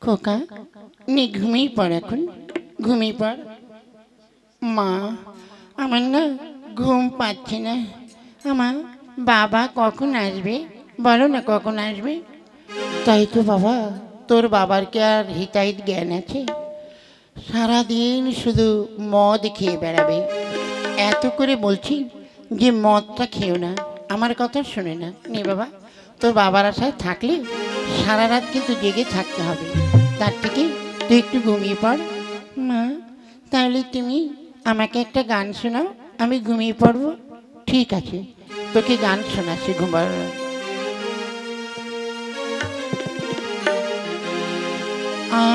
খোকা, নে ঘুমিয়ে পড়, এখন ঘুমিয়ে পড়। মা, আমার না ঘুম পাচ্ছে না। আমার বাবা কখন আসবে? বলো না কখন আসবে? তাই তো বাবা, তোর বাবার কি আর হিতাহিত জ্ঞান আছে? সারাদিন শুধু মদ খেয়ে বেড়াবে। এত করে বলছি যে মদটা খেও না, আমার কথা শোনে না। নে বাবা, তোর বাবার আশায় থাকলে সারা রাত কিন্তু জেগে থাকতে হবে। তার থেকে তুই একটু ঘুমিয়ে পড়। মা, তাহলে তুমি আমাকে একটা গান শোনাও, আমি ঘুমিয়ে পড়বো। ঠিক আছে, তোকে গান শোনাচ্ছি ঘুমার।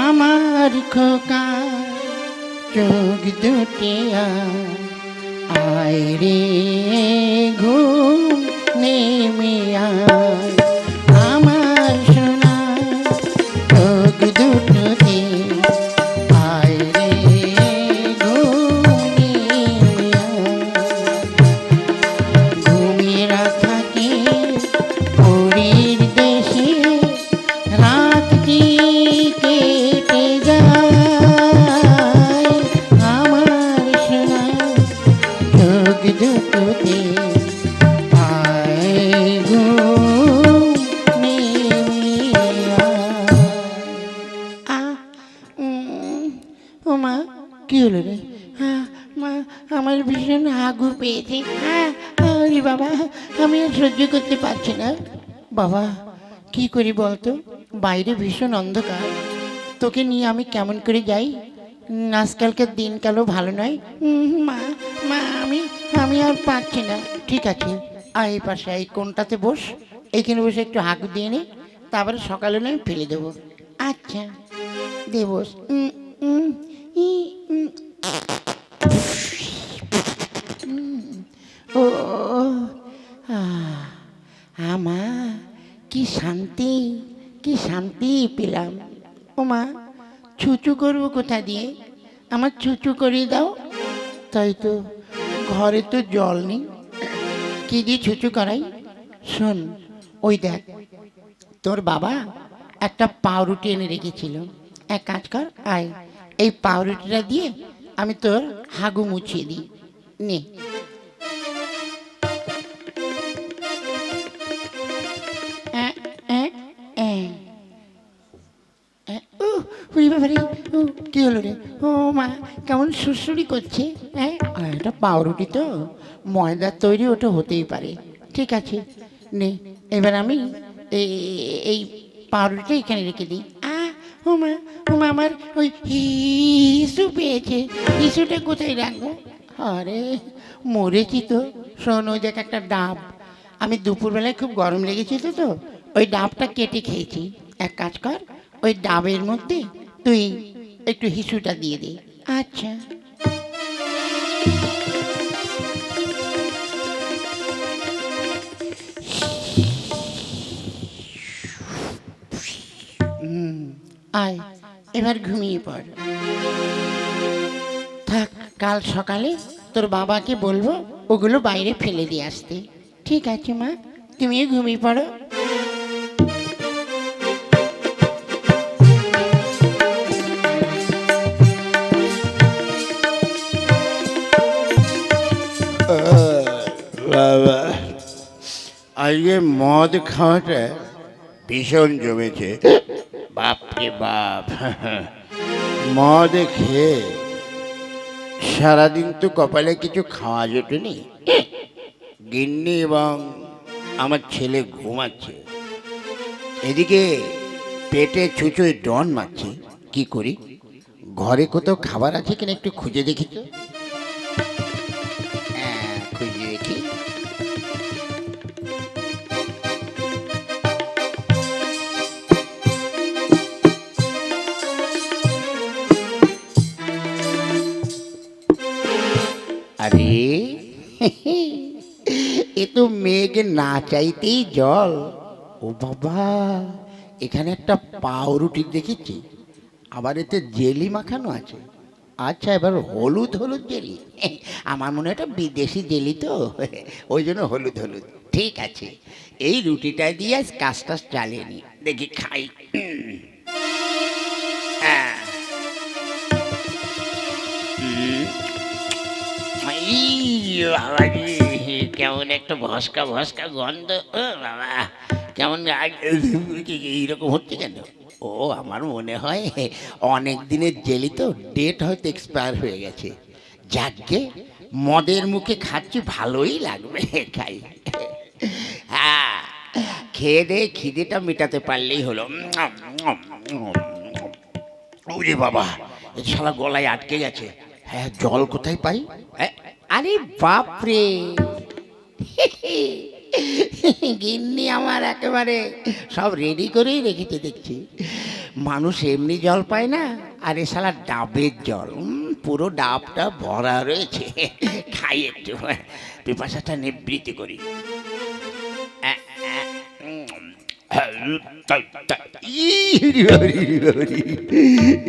আমার খোকা চোখ দুটি আয় রে, ঘুম নেমে আয়। আমার সোনা চোখ দুটি আয় রে, ঘুম নেমে আয়। ঘুমিয়ে থাকে পরীর দেশে, রাতটি কেটে যায়। আমার সোনা চোখ দুটোতে আয়, ঘুম নেমে আয়। ও মা, কি হলো রে? মা, আমার ভীষণ হাগু পেয়েছে। আরে বাবা, আমি আর সহ্য করতে পারছি না। বাবা, কি করি বলতো? বাইরে ভীষণ অন্ধকার, তোকে নিয়ে আমি কেমন করে যাই? আজকালকার দিনকালও ভালো নয়। মা, মা, আমি আমি আর পারছি না। ঠিক আছে, আয় এই পাশে, এই কোনটাতে বস, এইখানে বসে একটু হাঁকু দিয়ে নে, তারপরে সকালে নয় ফেলে দেবো। আচ্ছা, দে বস। ই, উম, ও আমা, কি শান্তি, কি শান্তি পেলাম। ও মা, ছুচু করবো কোথা দিয়ে? আমার ছুচু করিয়ে দাও। তাই তো, ঘরে তো জল নেই, কি দিয়ে ছুচু করাই? শোন, ওই দেখ, তোর বাবা একটা পাউরুটি এনে রেখেছিল। এক কাজ কর, আয়, এই পাউরুটিটা দিয়ে আমি তোর হাগু মুছিয়ে দিই। নে। কি হলো রে? ও মা, কেমন সুরসুরি করছে। হ্যাঁ, এটা পাউরুটি তো, ময়দার তৈরি, ওটা হতেই পারে। ঠিক আছে, নে, এবার আমি এই পাউরুটিটা এখানে রেখে দিই। ও মা, ও মা, আমার ওই হিসু পেয়েছে। হিসুটা কোথায় রাখবো? আরে, মরেছি তো। শোন, ওই দেখ একটা ডাব, আমি দুপুরবেলায় খুব গরম লেগেছিল তো ওই ডাবটা কেটে খেয়েছি। এক কাজ কর, ওই ডাবের মধ্যে তুই একটু হিসুটা দিয়ে দে। আচ্ছা। আয়, এবার ঘুমিয়ে পড়। থাক, কাল সকালে তোর বাবাকে বলবো ওগুলো বাইরে ফেলে দিয়ে আসতে। ঠিক আছে মা, তুমিও ঘুমিয়ে পড়ো। বাবা, আজকে মদ খাওয়াটা ভীষণ জমেছে। বাপরে বাপ, মদ খেয়ে সারাদিন তো কপালে কিছু খাওয়া জোটেনি। গিন্নি এবং আমার ছেলে ঘুমাচ্ছে, এদিকে পেটে ছুঁচোয় ডন মারছে। কি করি? ঘরে কোথাও খাবার আছে কিনা একটু খুঁজে দেখি তো। খুঁজে দেখি। আরে, এ তো মেঘ না চাইতেই জল। ও বাবা, এখানে একটা পাউরুটি দেখেছি, আবার এতে জেলি মাখানো আছে। আচ্ছা, এবার হলুদ হলুদ জেলি, আমার মনে হয় এটা বিদেশি জেলি তো, ওই জন্য হলুদ হলুদ। ঠিক আছে, এই রুটিটা দিয়ে আজ কাজটা চালিয়ে নি, দেখি খাই। বাবাজি, কেমন একটা ভস্কা ভস্কা গন্ধ। ও বাবা, কেমন এইরকম হচ্ছে কেন? ও আমার মনে হয় অনেক দিনের জেলি তো, ডেট হয়তো এক্সপায়ার হয়ে গেছে। যাকে মদের মুখে খাচ্ছি, ভালোই লাগবে খাই। হ্যাঁ, খেয়ে দে খিদেটা মেটাতে পারলেই হলো। ওরে বাবা, এ শালা গলায় আটকে গেছে। হ্যাঁ, জল কোথায় পাই? আরে বাপরে, গিন্নি আমার একেবারে সব রেডি করেই রেখেছে দেখছি। মানুষ এমনি জল পায় না, আর এ শালা ডাবের জল, পুরো ডাবটা ভরা রয়েছে। খাই একটু, পিপাসাটা নিবৃত্তি করি।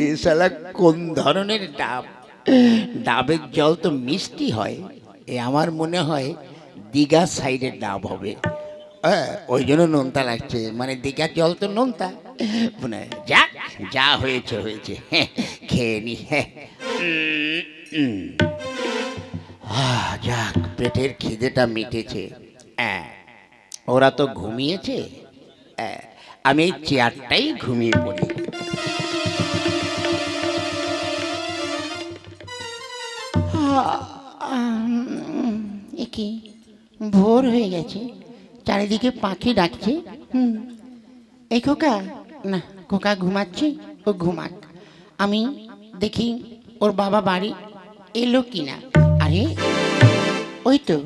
এ শালা কোন ধরনের ডাব? ডাবের জল তো মিষ্টি হয়, এ আমার মনে হয় দীঘা সাইডের ডাব হবে। হ্যাঁ, ওই জন্য নোনতা লাগছে, মানে দীঘার জল তো নোনতা। মানে যাক, যা হয়েছে হয়েছে, খেয়ে নি। যাক, পেটের খিদেটা মিটেছে। ওরা তো ঘুমিয়েছে, আমি এই চেয়ারটাই ঘুমিয়ে পড়ি। কি ভোর হয়ে গেছে, চারিদিকে পাখি ডাকছে। এই খোকা, না খোকা ঘুমাচ্ছে, ও ঘুমাক। আমি দেখি ওর বাবা বাড়ি এলো কিনা। আরে ওই তো,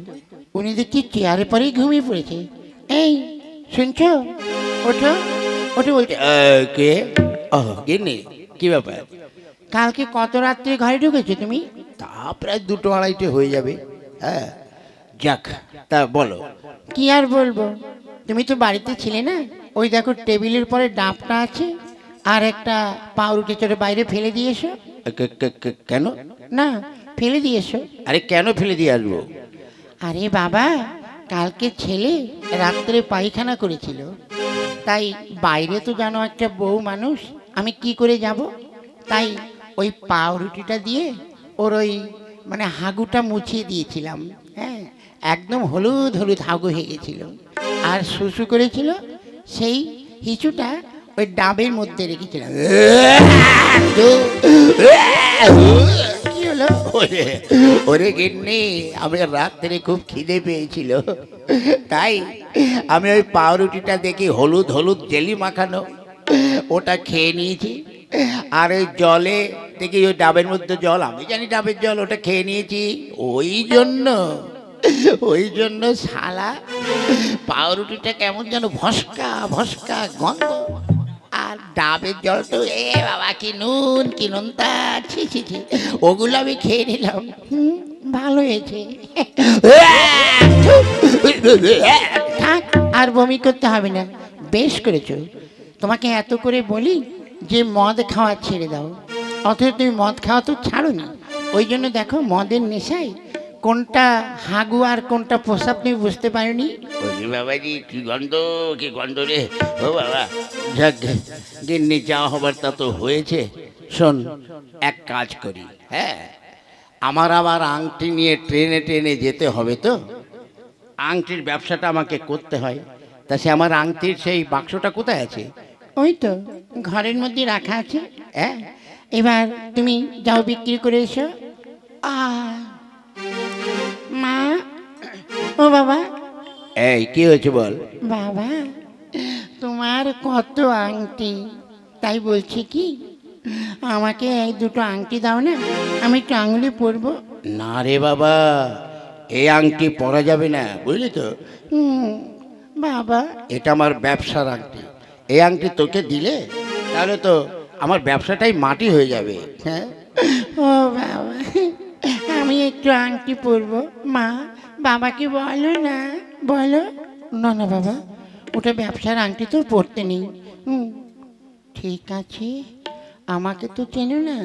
উনি দেখছি চেয়ারে পরেই ঘুমিয়ে পড়েছে। এই শুনছো, ওঠো ওঠো বলছে। কে? গিন্নি, কি ব্যাপার? কালকে কত রাত্রে ঘরে ঢুকেছো তুমি? তা প্রায় 2-2:30 হয়ে যাবে। হ্যাঁ, যাক, তা বলো। কি আর বলবো, তুমি তো বাড়িতে ছিলে না। ওই দেখো টেবিলের পরে ডাবটা আছে, আর একটা পাউরুটি চড়ে বাইরে ফেলে দিয়েছো। কেন? না, ফেলে দিয়েছো। আরে কেন ফেলে দিয়ে আসবো? আরে বাবা, কালকে ছেলে রাত্রে পায়খানা করেছিল, তাই বাইরে তো জানো একটা বউ মানুষ, আমি কি করে যাব, তাই ওই পাউরুটিটা দিয়ে ওর ওই মানে হাগুটা মুছিয়ে দিয়েছিলাম। হ্যাঁ, একদম হলুদ হলুদ হাগু হয়ে গেছিল, আর শুশু করেছিল, সেই হিচুটা ওই ডাবের মধ্যে রেখেছিলাম। কি হলো? ওরে গিন্নি, আমি রাত্রে খুব খিদে পেয়েছিল, তাই আমি ওই পাউরুটিটা দেখি হলুদ হলুদ জেলি মাখানো, ওটা খেয়ে নিয়েছি। আর ওই জলে দেখি ওই ডাবের মধ্যে জল, আমি জানি ডাবের জল, ওটা খেয়ে নিয়েছি। ওই জন্য শালা পাউরুটিটা কেমন যেন ভস্কা ভস্কা গন্ধ, আর ডাবের জল তো এ বাবা, কি নুন কি নোনতা, ছি ছি ছি, ওগুলো আমি খেয়ে নিলাম। ভালো হয়েছে, থাক আর বমি করতে হবে না, বেশ করেছো। তোমাকে এত করে বলি যে মদ খাওয়া ছেড়ে দাও, অথচ তুমি মদ খাওয়া তো ছাড়োনি। ওই জন্য দেখো মদের নেশায় কোনটা হাগু আর কোনটা প্রসাব তুমি বুঝতে পারোনি। বাবাজি, কি গন্ধ, কি গন্ধ রে! ও বাবা, যাক, গিন্নি যা হবার তা তো হয়েছে। শোন, এক কাজ করি। হ্যাঁ, আমার আবার আংটি নিয়ে ট্রেনে ট্রেনে যেতে হবে তো, আংটির ব্যবসাটা আমাকে করতে হয়। তা সে আমার আংটির সেই বাক্সটা কোথায় আছে? ওই তো ঘরের মধ্যে রাখা আছে। হ্যাঁ, এবার তুমি যাও বিক্রি করে এসো। মা, ও বাবা। এই কি হয়েছে বল? বাবা, তোমার কত আংটি, তাই বলছি কি আমাকে এই দুটো আংটি দাও না, আমি একটু আঙুলে পরবো। না রে বাবা, এই আংটি পরা যাবে না, বুঝলি তো। বাবা, এটা আমার ব্যবসার আংটি, এই আংটি তোকে দিলে তাহলে তো আমার ব্যবসাটাই মাটি হয়ে যাবে। হ্যাঁ, ও বাবা, আমি একটু আংটি পরবো। মা, বাবাকে বলো না, বলো। না না বাবা, ওটা ব্যবসার আংটি তো পরতে নেই। ঠিক আছে, আমাকে তো চেনো না,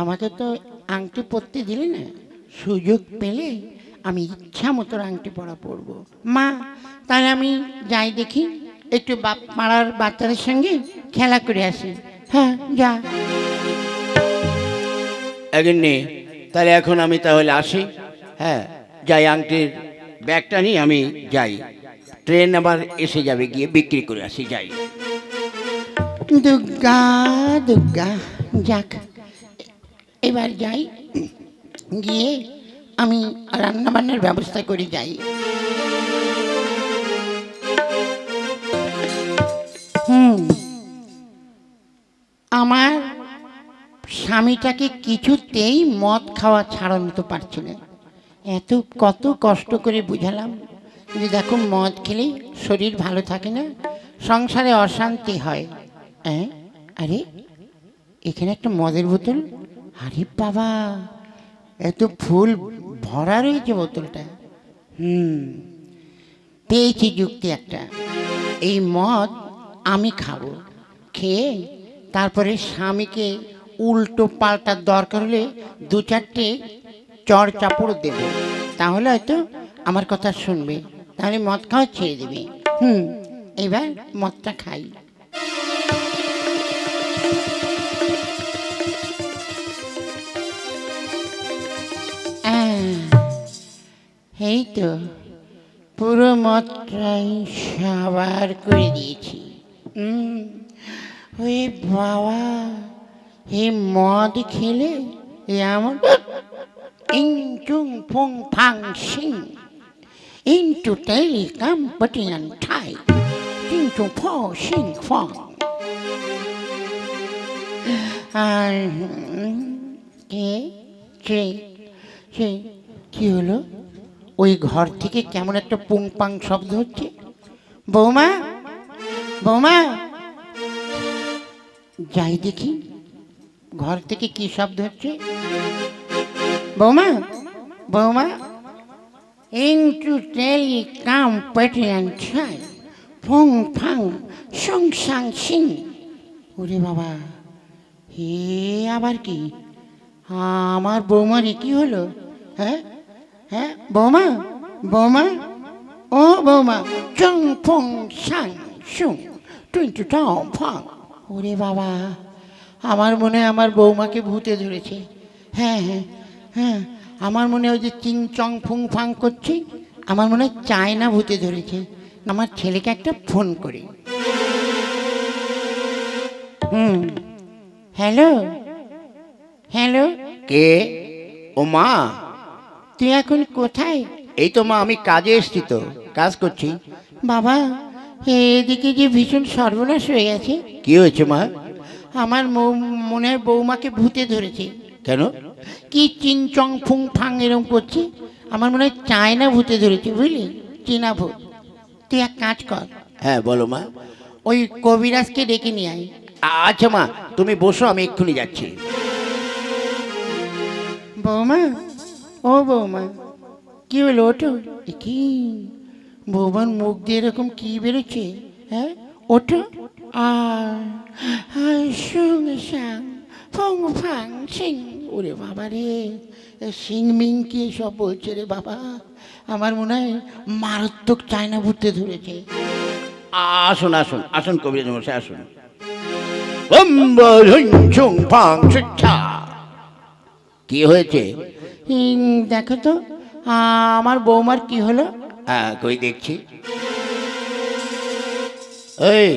আমাকে তো আংটি পরতে দিলে না, সুযোগ পেলে আমি ইচ্ছা মতো আংটি পরা পরবো। মা, তাহলে আমি যাই দেখি, একটু পাড়ার বাচ্চাদের সঙ্গে খেলা করে আসি। হ্যাঁ, যা। একদিন তাহলে এখন আমি তাহলে আসি। হ্যাঁ, যাই, আংটির ব্যাগটা নিয়ে আমি যাই, ট্রেন আবার এসে যাবে, গিয়ে বিক্রি করে আসি, যাই। দুর্গা দুর্গা, যাক এবার যাই, গিয়ে আমি রান্না বান্নার ব্যবস্থা করে যাই। আমার স্বামীটাকে কিছুতেই মদ খাওয়া ছাড়াতে পারছি না। কত কষ্ট করে বুঝালাম যে দেখো, মদ খেলে শরীর ভালো থাকে না, সংসারে অশান্তি হয়। হ্যাঁ, আরে এখানে একটা মদের বোতল, আরে বাবা, এত ফুল ভরা রয়েছে বোতলটা। পেয়েছি যুক্তি একটা, এই মদ আমি খাবো, খেয়ে তারপরে স্বামীকে উল্টো পাল্টার দরকার হলে 2-4টে চড় চাপড় দেব, তাহলে হয়তো আমার কথা শুনবে, তাহলে মদ খাওয়া ছেড়ে দেবে। এবার মদটা খাই। এই তো পুরো মদটাই সাবার করে দিয়েছি। ওই বাবা, এই মদ খেলে এমন ইং চুং ফুং ফাং সিং ইন্টু টেলি কাম্পাটিয়ান ঠাই ইন্টু ফ সিং ফং। আর কি হলো? ওই ঘর থেকে কেমন একটা পুং পাং শব্দ হচ্ছে। বৌমা, বৌমা, যাই দেখি ঘর থেকে কি শব্দ হচ্ছে। বৌমা, বৌমা, ইন্টু টেলি কাম্পাটিয়ান ঠাই ফুং ফাং সং সাং সিং। ওরে বাবা, হে আবার কি? আমার বৌমারে কি হলো? হ্যাঁ হ্যাঁ, বৌমা, বৌমা, ও বৌমা, চং ফং সাং সুং টুইন্টু টং ফং। ওরে বাবা, আমার মনে হয় আমার বৌমাকে ভূতে ধরেছে। হ্যাঁ হ্যাঁ হ্যাঁ, আমার মনে হয় যে চিং চং ফুং ফাং করছে, আমার মনে হয় চায়না ভূতে ধরেছে। আমার ছেলেকে একটা ফোন করি। হ্যালো হ্যালো, কে? ও মা, তুই এখন কোথায়? এই তো মা, আমি কাজে এসছি, তো কাজ করছি। বাবা, এদিকে যে ভীষণ সর্বনাশ হয়ে গেছে। কি হয়েছে মা? আমার মনে হয় বৌমাকে ভূতে ধরেছে। কেন? কি চিং চং ফুং ফাং এরকম করছে, আমার মনে হয় চায়না ভূতে ধরেছে, বুঝলি, চীনা ভূত। তুই এক কাজ কর। হ্যাঁ বলো মা। ওই কবিরাজকে ডেকে নিয়ে আয়। আচ্ছা মা, তুমি বসো, আমি এক্ষুনি যাচ্ছি। বৌমা, ও বৌমা, কি হলো? ওঠো। কি বৌমার মুখ দিয়ে এরকম কি বেরোচ্ছে? হ্যাঁ, ওঠো। আর সঙ্গে সাং ফং ফাং সিং। ওরে বাবা রে, সিং মিং কি সব বলছে রে বাবা, আমার মনে হয় মারাত্মক চায়না ভূতে ধরেছে। আসুন আসুন আসুন, কবিরাজ মশাই আসুন। কি হয়েছে? দেখো তো আমার বৌমার কি হলো। হ্যাঁ, কই দেখছি। এই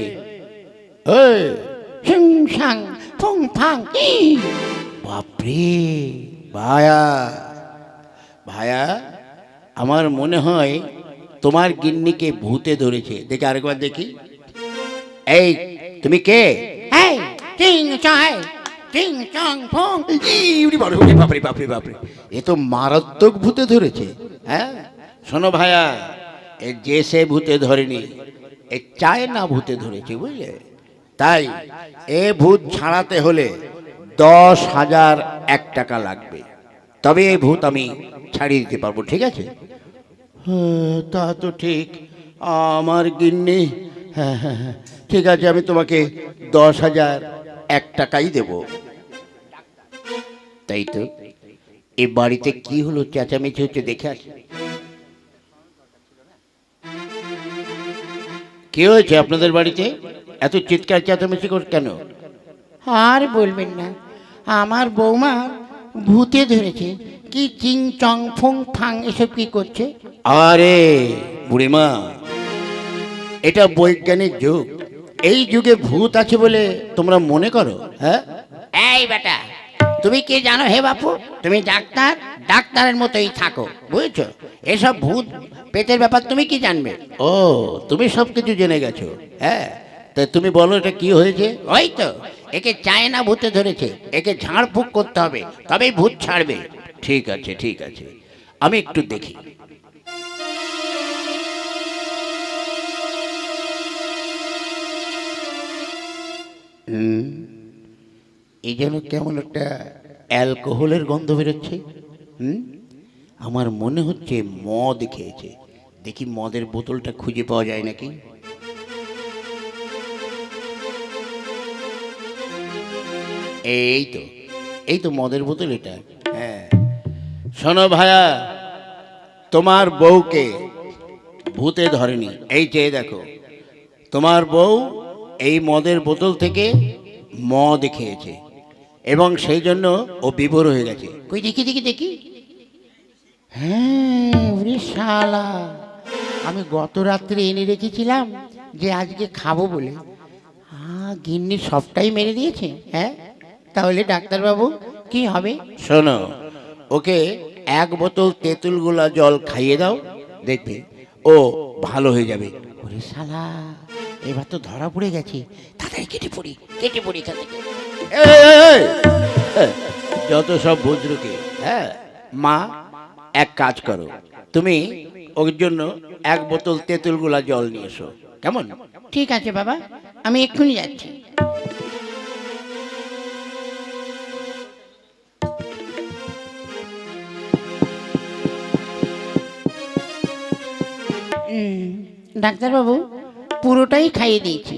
এই, সিং সাং ফং ফাং। বাপরে, ভায়া ভায়া, আমার মনে হয় তোমার গিন্নিকে ভূতে ধরেছে। দেখি আরেকবার দেখি। এই, তুমি কে? এই চিং চাই চিং চং ফং। বাপরে বাপরে বাপরে, এ তো মারাত্মক ভূতে ধরেছে। হ্যাঁ শোনো ভায়া, এ যে সে ভূতে ধরেনি, এ চায়না ভূতে ধরেছে, বুঝলে? তাই এ ভূত ছাড়াতে হলে 10,001 টাকা লাগবে, তবে এই ভূত আমি ছাড়িয়ে দিতে পারবো, ঠিক আছে? তা তো ঠিক, আমার গিন্নি। হ্যাঁ হ্যাঁ হ্যাঁ, ঠিক আছে, আমি তোমাকে 10,001 টাকাই দেব। তাই তো, এ বাড়িতে কি হলো, চেঁচামেচি হচ্ছে, দেখে আসি। কি হয়েছে আপনাদের বাড়িতে? এত চিৎকার চেঁচামেচি কর কেন? আর বলবেন না, আমার বৌমা ভূতে ধরেছে, কি চিং চং ফুং ফাং এসব কি করছে? আরে বুড়িমা, এটা বৈজ্ঞানিক যুগ। এই যুগে ভূত আছে বলে তোমরা মনে করো? হ্যাঁ, এই বেটা, তুমি কি জানো হে বাপু? তুমি ডাক্তার, ডাক্তারের মতোই থাকো, বুঝছো? এসব ভূত পেটের ব্যাপার তুমি কি জানবে? ও তুমি সব কিছু জেনে গেছো। হ্যাঁ, তা তুমি বলো এটা কি হয়েছে? ওই তো, একে চায়না ভূতে ধরেছে, একে ঝাড়ফুঁক করতে হবে, তবেই ভূত ছাড়বে। ঠিক আছে ঠিক আছে, আমি একটু দেখি। এই যেন কেমন একটা অ্যালকোহলের গন্ধ বেরোচ্ছে। আমার মনে হচ্ছে মদ খেয়েছে। দেখি মদের বোতলটা খুঁজে পাওয়া যায় নাকি। এই তো মদের বোতল এটা। হ্যাঁ, শোনো ভাইয়া, তোমার বউকে ভূতে ধরেনি। এই চেয়ে দেখো, তোমার বউ এই মদের বোতল থেকে মদ খেয়েছে এবং সেই জন্য ও বিভোর হয়ে গেছে। কই দেখি দেখি দেখি। হ্যাঁ, ওরে শালা, আমি গত রাত্রে এনে রেখেছিলাম যে আজকে খাবো বলে, গিন্নি সবটাই মেরে দিয়েছে। হ্যাঁ, তাহলে ডাক্তারবাবু কি হবে? শোনো, ওকে এক বোতল তেঁতুল গোলা জল খাইয়ে দাও, দেখবে ও ভালো হয়ে যাবে। ওরে শালা, এবার তো ধরা পড়ে গেছে। তাড়াতাড়ি কেটে পড়ি, কেটে পড়ি এখান থেকে। এই, এই, এই, যত সব বুজরুকে। হ্যাঁ মা, এক কাজ করো, তুমি ওর জন্য এক বোতল তেঁতুল গোলা জল নিয়ে এসো, কেমন? ঠিক আছে বাবা, আমি এক্ষুনি যাচ্ছি। ডাক্তারবাবু, পুরোটাই খাইয়ে দিয়েছি।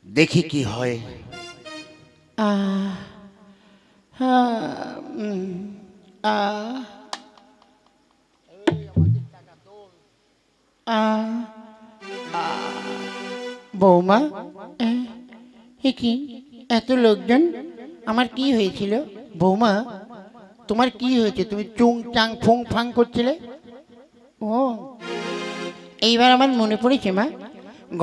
দেখি কি হয়। আহ, আহ, বৌমা, এ কি এত লোকজন? আমার কি হয়েছিল বৌমা? তোমার কি হয়েছে? তুমি চুং চাং ফুং ফাং করছিলে। ও, এইবার আমার মনে পড়েছে মা,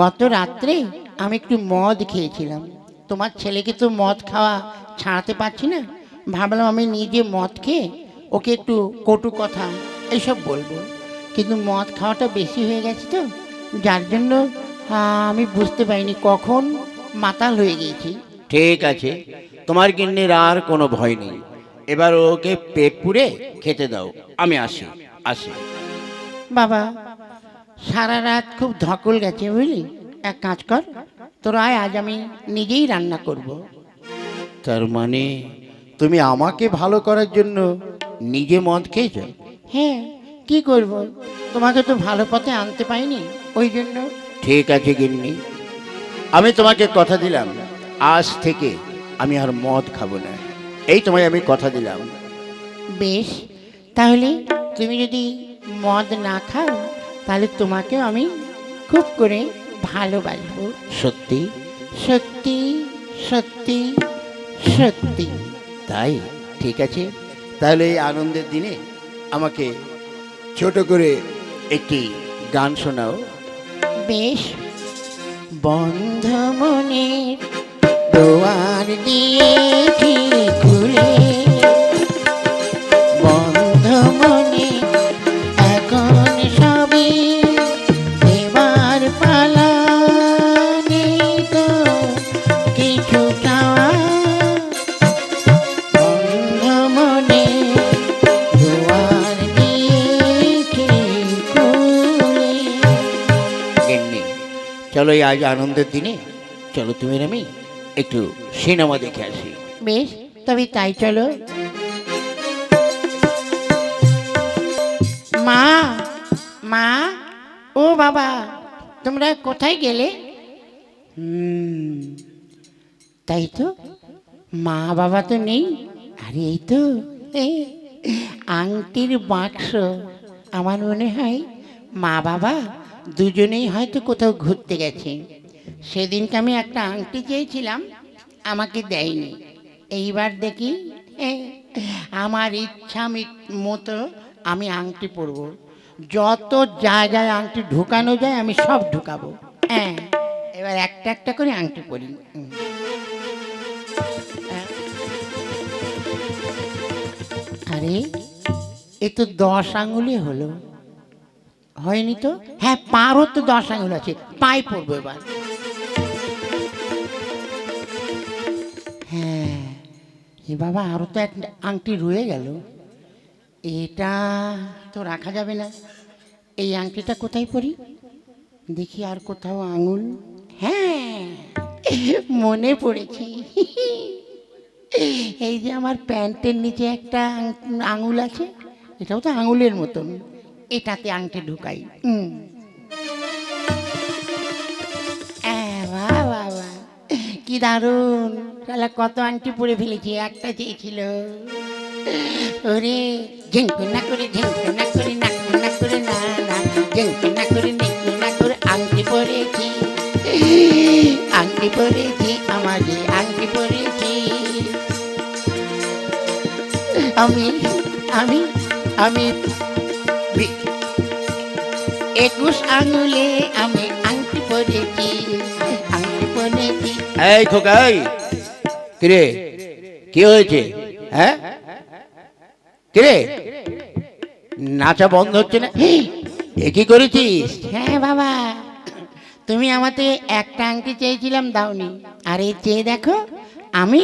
গত রাত্রে আমি একটু মদ খেয়েছিলাম। তোমার ছেলেকে তো মদ খাওয়া ছাড়াতে পারছি না, ভাবলাম আমি নিজে মদ খেয়ে ওকে একটু কটু কথা এইসব বলবো, কিন্তু মদ খাওয়াটা বেশি হয়ে গেছে তো, যার জন্য আমি বুঝতে পারিনি কখন মাতাল হয়ে গিয়েছি। ঠিক আছে, তোমার গিন্নির আর কোনো ভয় নেই। এবার ওকে পেট পুড়ে খেতে দাও। আমি আসি আসি। বাবা, সারা রাত খুব ধকল গেছে বুঝলি। এক কাজ কর, তোর আয়, আজ আমি নিজেই রান্না করব। তার মানে তুমি আমাকে ভালো করার জন্য নিজে মদ খেয়েছ? হ্যাঁ, কি করব, তোমাকে তো ভালো পথে আনতে পাইনি, ওই জন্য। ঠিক আছে গিন্নি, আমি তোমাকে কথা দিলাম, আজ থেকে আমি আর মদ খাবো না। এই তোমায় আমি কথা দিলাম। বেশ, তাহলে তুমি যদি মদ না খাও, তাহলে তোমাকেও আমি খুব করে ভালোবাসবো। সত্যি? সত্যি সত্যি সত্যি। তাই? ঠিক আছে, তাহলে এই আনন্দের দিনে আমাকে ছোট করে একটি গান শোনাও। বেশ। বন্ধ মনের দুয়ার দিয়েছি খুলে, বন্ধ মনে এখন সবই এবার পালা, নেই তো কিছু চাওয়া। বন্ধ মনে দুয়ার দিয়েছি খুলে। গিন্নি, চলো এই আজ আনন্দের দিনে চলো তুমি আর আমি একটু সিনেমা দেখে আসি। বেশ, তবে তাই চলো। মা, মা, ও বাবা, তোমরা কোথায় গেলে? তাই তো, মা বাবা তো নেই। আরে এই তো আংটির বাক্স। আমার মনে হয় মা বাবা দুজনেই হয়তো কোথাও ঘুরতে গেছে। সেদিনকে আমি একটা আংটি চেয়েছিলাম, আমাকে দেয়নি। এইবার দেখি আমার ইচ্ছা মতো আমি আংটি পরবো, যত জায়গায় আংটি ঢুকানো যায় আমি সব ঢুকাবো। হ্যাঁ, এবার একটা একটা করে আংটি পরি। আরে এ তো 10 আঙুলে হলো, হয়নি তো? হ্যাঁ, পারও তো 10 আঙুল আছে, পায়ে পড়বো এবার। হ্যাঁ, এ বাবা, আরো তো একটা আংটি রয়ে গেল, এটা তো রাখা যাবে না। এই আংটিটা কোথায় পরি দেখি, আর কোথাও আঙুল? হ্যাঁ, মনে পড়েছে, এই যে আমার প্যান্টের নিচে একটা আঙুল আছে, এটাও তো আঙুলের মতন, এটাতে আংটি ঢুকাই। বাহ বাহ বাহ, কি দারুণ! শালা কত আংটি পরে ফেলেছি, একটা চেয়েছিল। ওরে ঝিঙ্কু না করে, ঝিঙ্কু না করে, নাকু না করে, না না, ঝিঙ্কু না করে, নিকু না করে আংটি পরেছি, আংটি পরেছি, আমার যে আংটি পরেছি। আমি আমি আমি 21 আঙুলে আমি আংটি পরেছি, আংটি পরেছি। এই খোকা, এই কিরে, কি হয়েছে? হ্যাঁ, কিরে, নাচা বন্ধ হচ্ছে না? এ কি করেছিস? হ্যাঁ বাবা, তুমি আমাকে একটা আংটি চেয়েছিলাম, দাওনি, আর এই চেয়ে দেখো আমি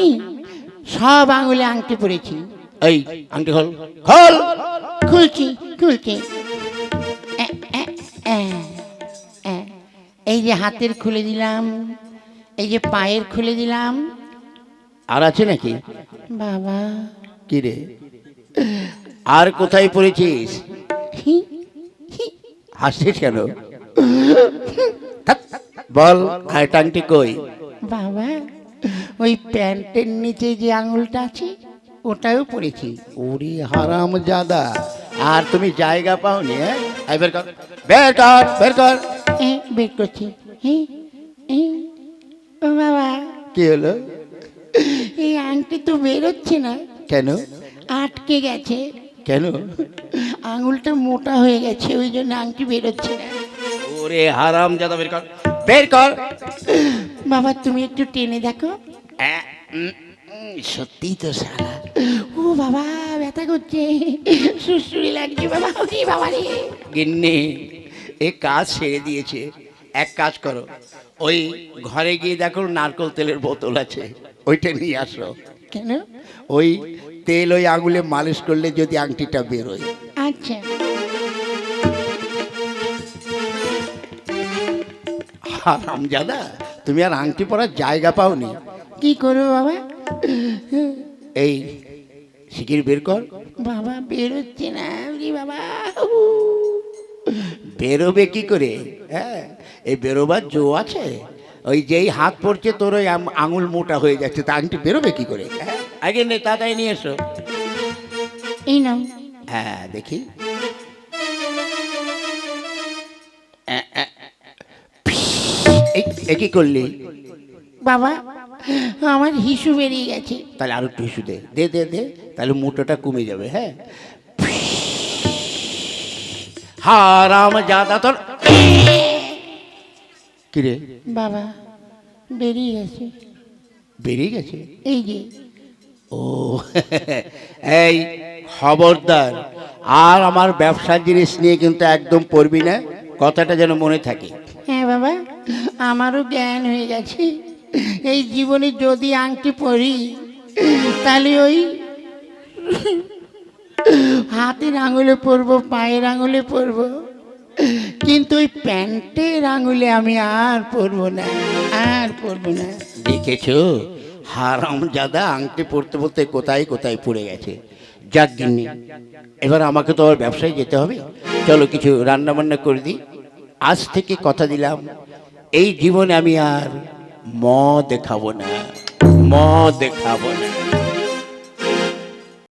সব আঙুলে আংটি পরেছি। এই আংটি খোল, খোল। খুলছি খুলছি, এই যে হাতের খুলে দিলাম, এই যে পায়ের খুলে দিলাম। আর আছে নাকি? বাবা, কি রে, আর কোথায় পড়েছিস? হাসছিস কেন? বল, আর টাংটি কই? বাবা, ওই প্যান্টের নিচে যে আঙুলটা আছে ওটাও পড়েছি। ওরে হারামজাদা, আর তুমি জায়গা পাওনি? হ্যাঁ, এই বের কর, বের কর, বের কর। বের করছি। ও বাবা, কি হলো? এই আংটি তো বেরোচ্ছে না। কেন? আটকে গেছে। কেন? আঙুলটা মোটা হয়ে গেছে, ওই জন্য আংটি বেরোচ্ছে না। ওরে হারামজাদা, বের কর, বের কর। বাবা, তুমি একটু টেনে দেখো। সত্যি তো শালা। ও বাবা, ব্যথা করছে, সুড়সুড়ি লাগছে বাবা। ওরে বাবা রে! গিন্নি, এ কাজ ছেড়ে দিয়েছে। এক কাজ করো, ওই ঘরে গিয়ে দেখো নারকেল তেলের বোতল আছে, ওইটা নিয়ে আসো। কেন? ওই তেল ওই আঙুলে মালিশ করলে যদি আংটিটা বেরোয়। আচ্ছা। হারামজাদা, তুমি আর আংটি পরার জায়গা পাওনি। কি করবো বাবা? এই শিগগির বের কর। বাবা, বেরোচ্ছে না। ওরে বাবা! বেরোবে কি করে? হ্যাঁ, এই বেরোবার জো আছে? ওই যেই হাত পড়ছে তোর ওই আঙুল মোটা হয়ে যাচ্ছে, তা আংটি বেরোবে কি করে? হ্যাঁ, আগে নে, তাড়াতাড়ি নিয়ে এসো। এই নাও। হ্যাঁ, দেখি। এ কি করলি? বাবা, আমার হিসু বেরিয়ে গেছে। তাহলে আরো টিস্যু দে, দে দে দে, তাহলে মুটোটা কমে যাবে। হ্যাঁ, হারামজাদা তোর। কিরে বাবা, বেরিয়ে গেছে। বেরিয়ে গেছে? এই যে। ও, এই খবরদার, আর আমার ব্যবসার জিনিস নিয়ে কিন্তু একদম পড়বি না, কথাটা যেন মনে থাকে। হ্যাঁ বাবা, আমারও জ্ঞান হয়ে গেছে। এই জীবনে যদি আংটি পরি তাহলে ওই হাতের আঙুলে পরবো, পায়ের আঙুলে পরবো, কিন্তু ওই প্যান্টের আঙুলে আমি আর পরবো না, আর পরবো না। দেখেছো, হারামজাদা আংটি পড়তে পড়তে কোথায় কোথায় পড়ে গেছে। যাক গিন্নি, এবার আমাকে তো আবার ব্যবসায় যেতে হবে। চলো কিছু রান্না বান্না করে দিই। আজ থেকে কথা দিলাম, এই জীবনে আমি আর মদ খাবো না, মদ খাবো না।